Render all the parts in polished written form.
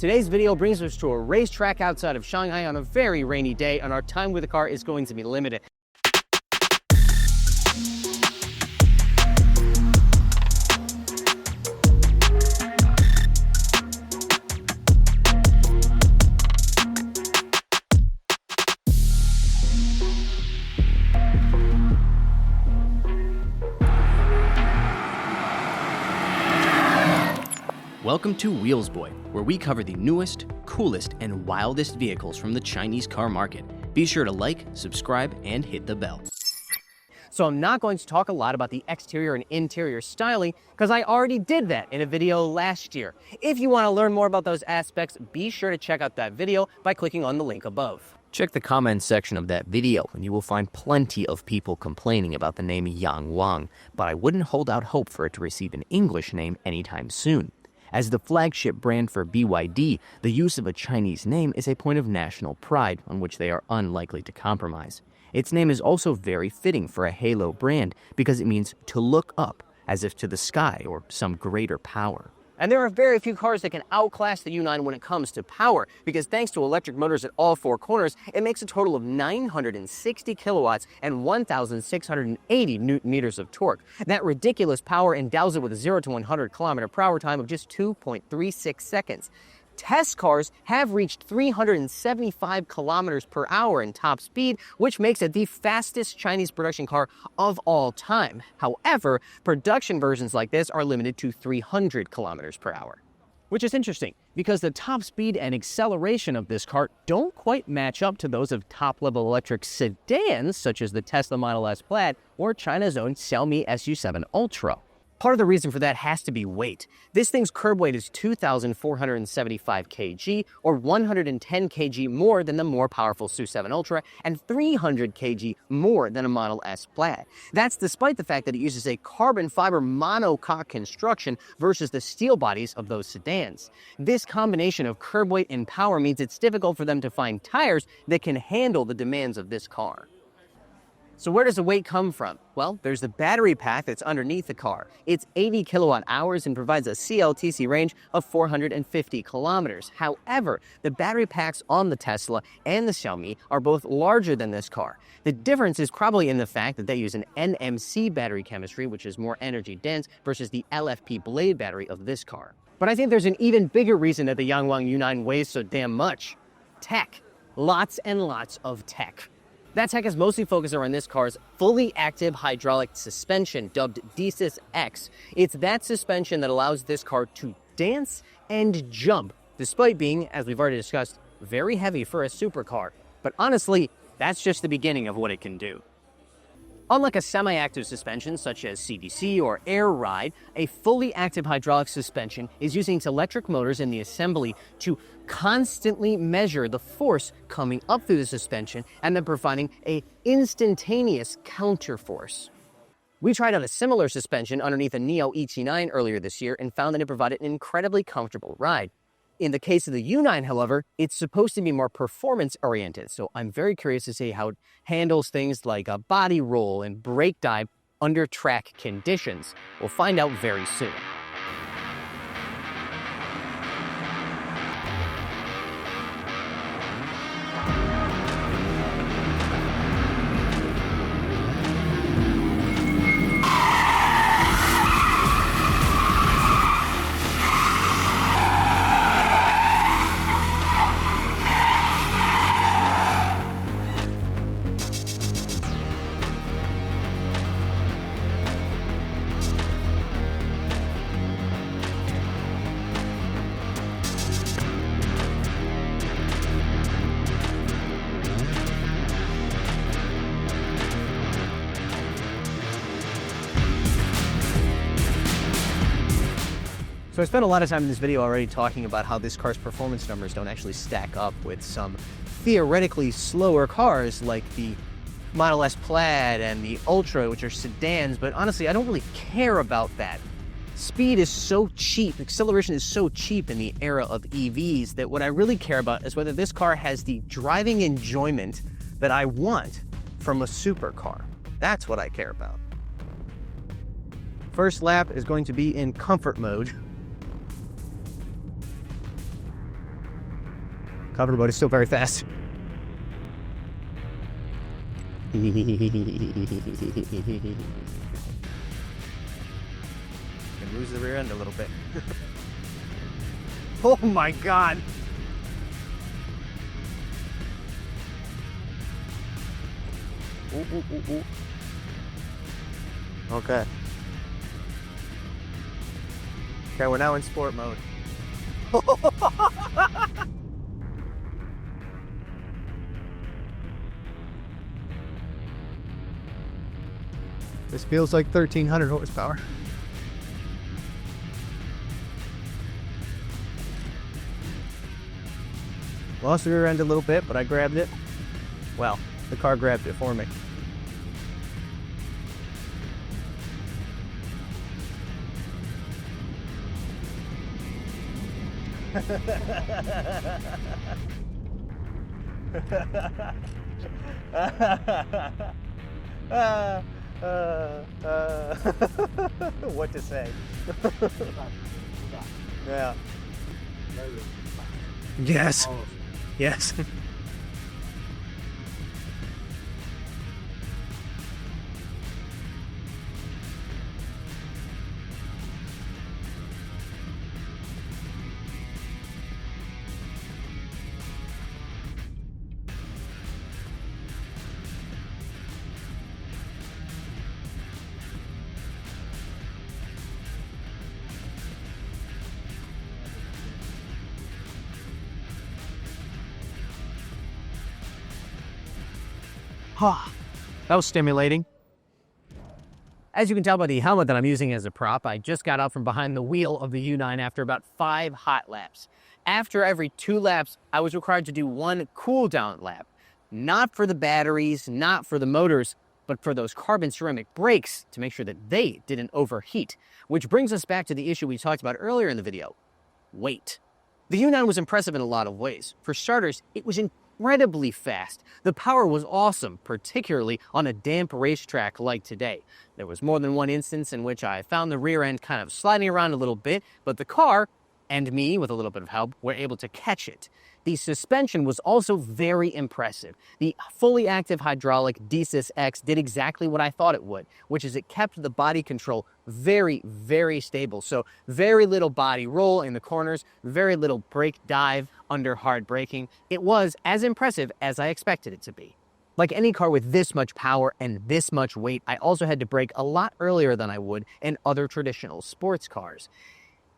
Today's video brings us to a racetrack outside of Shanghai on a very rainy day, and our time with the car is going to be limited. Welcome to Wheels Boy, where we cover the newest, coolest, and wildest vehicles from the Chinese car market. Be sure to like, subscribe, and hit the bell. So I'm not going to talk a lot about the exterior and interior styling because I already did that in a video last year. If you want to learn more about those aspects, be sure to check out that video by clicking on the link above. Check the comments section of that video and you will find plenty of people complaining about the name Yangwang, but I wouldn't hold out hope for it to receive an English name anytime soon. As the flagship brand for BYD, the use of a Chinese name is a point of national pride on which they are unlikely to compromise. Its name is also very fitting for a halo brand because it means to look up, as if to the sky or some greater power. And there are very few cars that can outclass the U9 when it comes to power, because thanks to electric motors at all four corners, it makes a total of 960 kilowatts and 1,680 newton meters of torque. That ridiculous power endows it with a 0 to 100 kilometer per hour time of just 2.36 seconds. Test cars have reached 375 kilometers per hour in top speed, which makes it the fastest Chinese production car of all time. However, production versions like this are limited to 300 kilometers per hour. Which is interesting, because the top speed and acceleration of this car don't quite match up to those of top-level electric sedans, such as the Tesla Model S Plaid or China's own Xiaomi SU7 Ultra. Part of the reason for that has to be weight. This thing's curb weight is 2,475 kg, or 110 kg more than the more powerful SU7 Ultra, and 300 kg more than a Model S Plaid. That's despite the fact that it uses a carbon fiber monocoque construction versus the steel bodies of those sedans. This combination of curb weight and power means it's difficult for them to find tires that can handle the demands of this car. So where does the weight come from? Well, there's the battery pack that's underneath the car. It's 80 kilowatt hours and provides a CLTC range of 450 kilometers. However, the battery packs on the Tesla and the Xiaomi are both larger than this car. The difference is probably in the fact that they use an NMC battery chemistry, which is more energy dense, versus the LFP blade battery of this car. But I think there's an even bigger reason that the Yangwang U9 weighs so damn much. Tech. Lots and lots of tech. That tech is mostly focused around this car's fully active hydraulic suspension, dubbed DSys X. It's that suspension that allows this car to dance and jump, despite being, as we've already discussed, very heavy for a supercar. But honestly, that's just the beginning of what it can do. Unlike a semi-active suspension such as CDC or Air Ride, a fully active hydraulic suspension is using its electric motors in the assembly to constantly measure the force coming up through the suspension and then providing an instantaneous counterforce. We tried out a similar suspension underneath a Neo ET9 earlier this year and found that it provided an incredibly comfortable ride. In the case of the U9, however, it's supposed to be more performance-oriented, so I'm very curious to see how it handles things like a body roll and brake dive under track conditions. We'll find out very soon. So I spent a lot of time in this video already talking about how this car's performance numbers don't actually stack up with some theoretically slower cars like the Model S Plaid and the Ultra, which are sedans, but honestly, I don't really care about that. Speed is so cheap, acceleration is so cheap in the era of EVs that what I really care about is whether this car has the driving enjoyment that I want from a supercar. That's what I care about. First lap is going to be in comfort mode. Covered, but it's still very fast. Can lose the rear end a little bit. Oh my God. Ooh, ooh, ooh, ooh. Okay. Okay, we're now in sport mode. This feels like 1,300 horsepower. Lost the rear end a little bit, but I grabbed it. Well, the car grabbed it for me. What to say? Yeah. Yes. Yes. That was stimulating. As you can tell by the helmet that I'm using as a prop, I just got out from behind the wheel of the U9 after about 5 hot laps. After every 2 laps, I was required to do 1 cool down lap. Not for the batteries, not for the motors, but for those carbon ceramic brakes to make sure that they didn't overheat. Which brings us back to the issue we talked about earlier in the video: weight. The U9 was impressive in a lot of ways. For starters, it was incredibly fast. The power was awesome, particularly on a damp racetrack like today. There was more than one instance in which I found the rear end kind of sliding around a little bit, but the car, and me, with a little bit of help, were able to catch it. The suspension was also very impressive. The fully active hydraulic D-Sys X did exactly what I thought it would, which is it kept the body control very, very stable. So very little body roll in the corners, very little brake dive under hard braking. It was as impressive as I expected it to be. Like any car with this much power and this much weight, I also had to brake a lot earlier than I would in other traditional sports cars.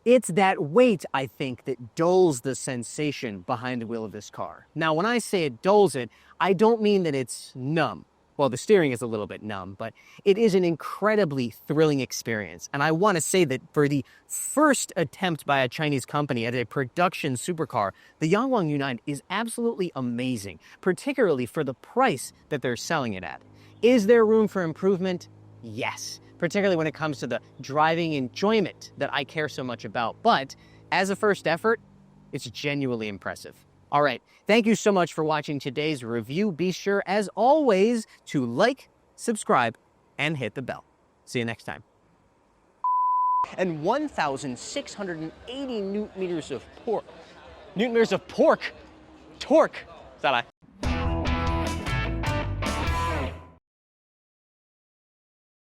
It's that weight, I think, that dulls the sensation behind the wheel of this car. Now, when I say it dulls it, I don't mean that it's numb. Well, the steering is a little bit numb, but it is an incredibly thrilling experience. And I want to say that for the first attempt by a Chinese company at a production supercar, the Yangwang U9 is absolutely amazing, particularly for the price that they're selling it at. Is there room for improvement? Yes. Particularly when it comes to the driving enjoyment that I care so much about. But as a first effort, it's genuinely impressive. All right, thank you so much for watching today's review. Be sure, as always, to like, subscribe, and hit the bell. See you next time. And 1,680 newton meters of torque. Torque. Salah.